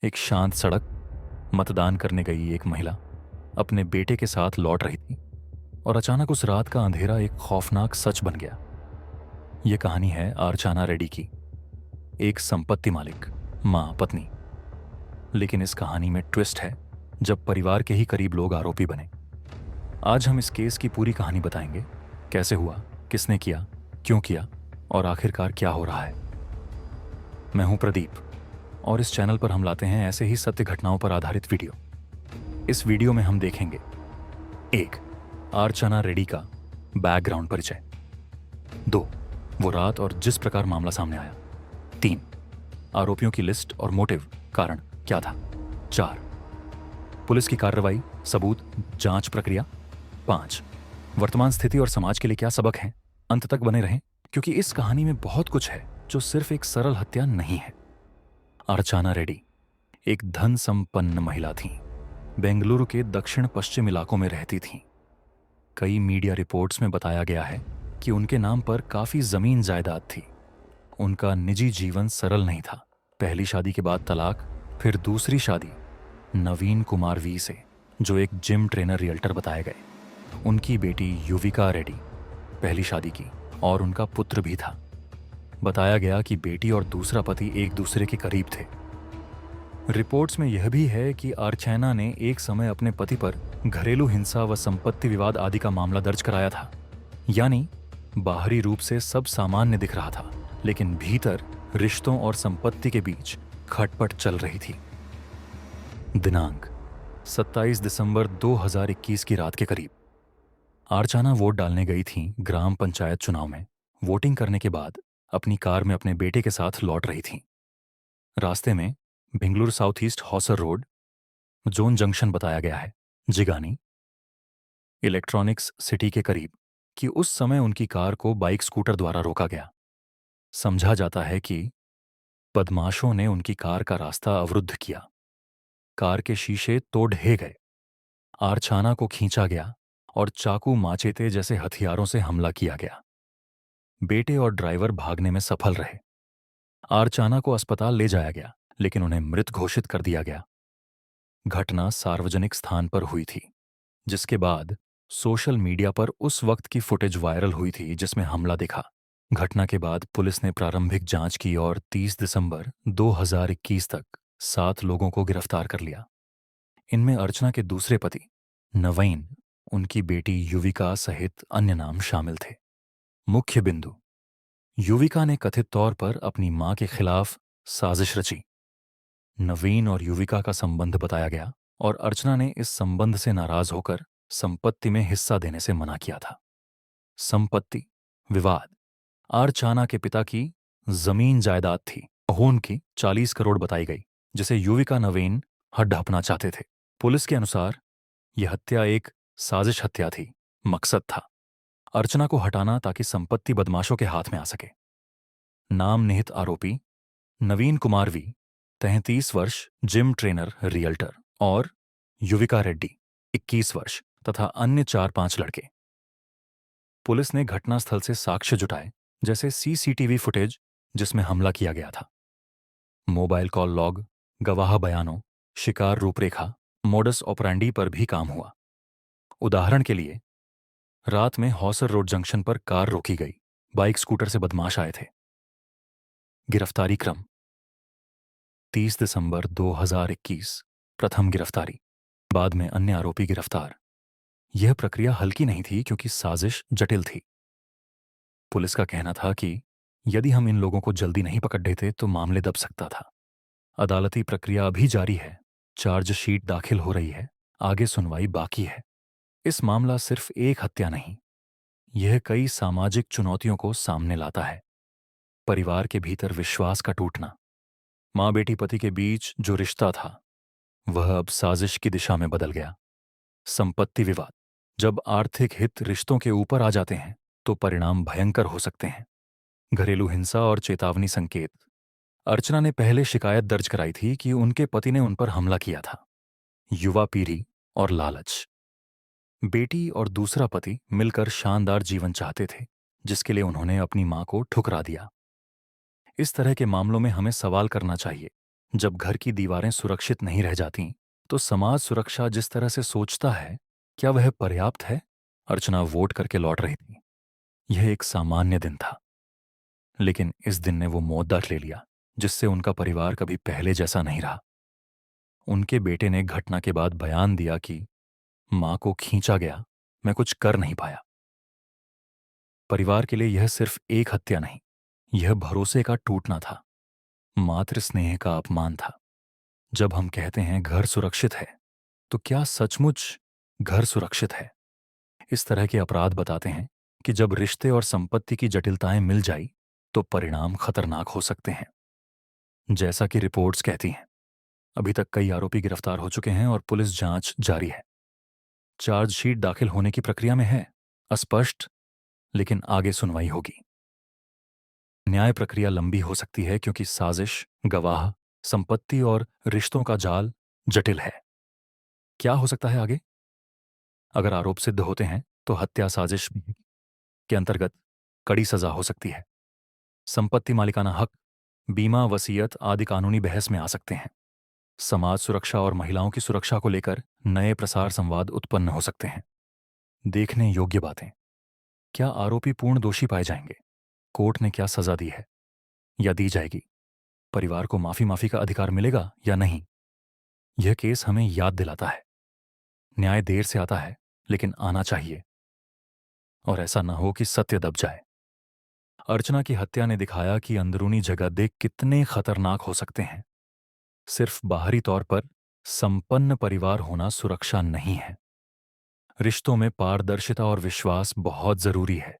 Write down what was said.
एक शांत सड़क, मतदान करने गई एक महिला अपने बेटे के साथ लौट रही थी और अचानक उस रात का अंधेरा एक खौफनाक सच बन गया। यह कहानी है अर्चना रेड्डी की, एक संपत्ति मालिक, मां, पत्नी। लेकिन इस कहानी में ट्विस्ट है जब परिवार के ही करीब लोग आरोपी बने। आज हम इस केस की पूरी कहानी बताएंगे, कैसे हुआ, किसने किया, क्यों किया और आखिरकार क्या हो रहा है। मैं हूं प्रदीप और इस चैनल पर हम लाते हैं ऐसे ही सत्य घटनाओं पर आधारित वीडियो। इस वीडियो में हम देखेंगे: 1. अर्चना रेड्डी का बैकग्राउंड परिचय। 2. वो रात और जिस प्रकार मामला सामने आया। 3. आरोपियों की लिस्ट और मोटिव, कारण क्या था। 4. पुलिस की कार्रवाई, सबूत, जांच प्रक्रिया। 5. वर्तमान स्थिति और समाज के लिए क्या सबक हैं। अंत तक बने रहें क्योंकि इस कहानी में बहुत कुछ है जो सिर्फ एक सरल हत्या नहीं है। अर्चना रेड्डी एक धन संपन्न महिला थीं। बेंगलुरु के दक्षिण पश्चिम इलाकों में रहती थीं। कई मीडिया रिपोर्ट्स में बताया गया है कि उनके नाम पर काफी जमीन जायदाद थी। उनका निजी जीवन सरल नहीं था। पहली शादी के बाद तलाक, फिर दूसरी शादी नवीन कुमार वी से, जो एक जिम ट्रेनर रियल्टर बताए गए। उनकी बेटी युविका रेड्डी पहली शादी की और उनका पुत्र भी था। बताया गया कि बेटी और दूसरा पति एक दूसरे के करीब थे। रिपोर्ट्स में यह भी है कि अर्चना ने एक समय अपने पति पर घरेलू हिंसा व संपत्ति विवाद आदि का मामला दर्ज कराया था। यानी बाहरी रूप से सब सामान्य दिख रहा था, लेकिन भीतर रिश्तों और संपत्ति के बीच खटपट चल रही थी। दिनांक 27 दिसंबर 2021 की रात के करीब अर्चना वोट डालने गई थी ग्राम पंचायत चुनाव में। वोटिंग करने के बाद अपनी कार में अपने बेटे के साथ लौट रही थी। रास्ते में Bengaluru south east Hauser road, zone junction बताया गया है, जिगानी इलेक्ट्रॉनिक्स सिटी के करीब, कि उस समय उनकी कार को बाइक स्कूटर द्वारा रोका गया। समझा जाता है कि बदमाशों ने उनकी कार का रास्ता अवरुद्ध किया। कार के शीशे तोड़ ढहे गए। अर्चना को खींचा गया और चाकू, माचेते जैसे हथियारों से हमला किया गया। बेटे और ड्राइवर भागने में सफल रहे। अर्चना को अस्पताल ले जाया गया, लेकिन उन्हें मृत घोषित कर दिया गया। घटना सार्वजनिक स्थान पर हुई थी, जिसके बाद सोशल मीडिया पर उस वक्त की फुटेज वायरल हुई थी जिसमें हमला दिखा। घटना के बाद पुलिस ने प्रारंभिक जांच की और 30 दिसंबर 2021 तक 7 लोगों को गिरफ्तार कर लिया। इनमें अर्चना के दूसरे पति नवीन, उनकी बेटी युविका सहित अन्य नाम शामिल थे। मुख्य बिंदु: युविका ने कथित तौर पर अपनी मां के खिलाफ साजिश रची। नवीन और युविका का संबंध बताया गया और अर्चना ने इस संबंध से नाराज होकर संपत्ति में हिस्सा देने से मना किया था। संपत्ति विवाद: अर्चना के पिता की जमीन जायदाद थी, उनकी 40 करोड़ बताई गई, जिसे युविका नवीन हड़पना चाहते थे। पुलिस के अनुसार यह हत्या एक साजिश हत्या थी। मकसद था अर्चना को हटाना ताकि संपत्ति बदमाशों के हाथ में आ सके। नाम निहित आरोपी नवीन कुमार वी, 33 वर्ष, जिम ट्रेनर रियल्टर, और युविका रेड्डी, 21 वर्ष, तथा अन्य 4-5 लड़के। पुलिस ने घटनास्थल से साक्ष्य जुटाए, जैसे सीसीटीवी फुटेज जिसमें हमला किया गया था, मोबाइल कॉल लॉग, गवाह बयानों, शिकार रूपरेखा, मोडस ऑपरेंडी पर भी काम हुआ। उदाहरण के लिए, रात में हॉसर रोड जंक्शन पर कार रोकी गई। बाइक स्कूटर से बदमाश आए थे। गिरफ्तारी क्रम: 30 दिसंबर 2021 प्रथम गिरफ्तारी, बाद में अन्य आरोपी गिरफ्तार। यह प्रक्रिया हल्की नहीं थी क्योंकि साजिश जटिल थी। पुलिस का कहना था कि यदि हम इन लोगों को जल्दी नहीं पकड़ देते तो मामले दब सकता था। अदालती प्रक्रिया अभी जारी है, चार्जशीट दाखिल हो रही है, आगे सुनवाई बाकी है। इस मामला सिर्फ एक हत्या नहीं, यह कई सामाजिक चुनौतियों को सामने लाता है। परिवार के भीतर विश्वास का टूटना, मां बेटी पति के बीच जो रिश्ता था वह अब साजिश की दिशा में बदल गया। संपत्ति विवाद: जब आर्थिक हित रिश्तों के ऊपर आ जाते हैं तो परिणाम भयंकर हो सकते हैं। घरेलू हिंसा और चेतावनी संकेत: अर्चना ने पहले शिकायत दर्ज कराई थी कि उनके पति ने उन पर हमला किया था। युवा पीढ़ी और लालच: बेटी और दूसरा पति मिलकर शानदार जीवन चाहते थे, जिसके लिए उन्होंने अपनी मां को ठुकरा दिया। इस तरह के मामलों में हमें सवाल करना चाहिए, जब घर की दीवारें सुरक्षित नहीं रह जाती, तो समाज सुरक्षा जिस तरह से सोचता है, क्या वह पर्याप्त है? अर्चना वोट करके लौट रही थी। यह एक सामान्य दिन था, लेकिन इस दिन ने वो मोड़ ले लिया, जिससे उनका परिवार कभी पहले जैसा नहीं रहा। उनके बेटे ने घटना के बाद बयान दिया कि मां को खींचा गया, मैं कुछ कर नहीं पाया। परिवार के लिए यह सिर्फ एक हत्या नहीं, यह भरोसे का टूटना था, मातृ स्नेह का अपमान था। जब हम कहते हैं घर सुरक्षित है, तो क्या सचमुच घर सुरक्षित है? इस तरह के अपराध बताते हैं कि जब रिश्ते और संपत्ति की जटिलताएं मिल जाई, तो परिणाम खतरनाक हो सकते हैं। जैसा कि रिपोर्ट्स कहती हैं, अभी तक कई आरोपी गिरफ्तार हो चुके हैं और पुलिस जांच जारी है। चार्जशीट दाखिल होने की प्रक्रिया में है, अस्पष्ट, लेकिन आगे सुनवाई होगी। न्याय प्रक्रिया लंबी हो सकती है क्योंकि साजिश, गवाह, संपत्ति और रिश्तों का जाल जटिल है। क्या हो सकता है आगे? अगर आरोप सिद्ध होते हैं, तो हत्या साजिश के अंतर्गत कड़ी सजा हो सकती है। संपत्ति मालिकाना हक, बीमा, वसीयत आदि कानूनी बहस में आ सकते हैं। समाज सुरक्षा और महिलाओं की सुरक्षा को लेकर नए प्रसार संवाद उत्पन्न हो सकते हैं। देखने योग्य बातें: क्या आरोपी पूर्ण दोषी पाए जाएंगे? कोर्ट ने क्या सजा दी है या दी जाएगी? परिवार को माफी का अधिकार मिलेगा या नहीं? यह केस हमें याद दिलाता है, न्याय देर से आता है, लेकिन आना चाहिए, और ऐसा न हो कि सत्य दब जाए। अर्चना की हत्या ने दिखाया कि अंदरूनी जगह कितने खतरनाक हो सकते हैं। सिर्फ बाहरी तौर पर संपन्न परिवार होना सुरक्षा नहीं है। रिश्तों में पारदर्शिता और विश्वास बहुत जरूरी है।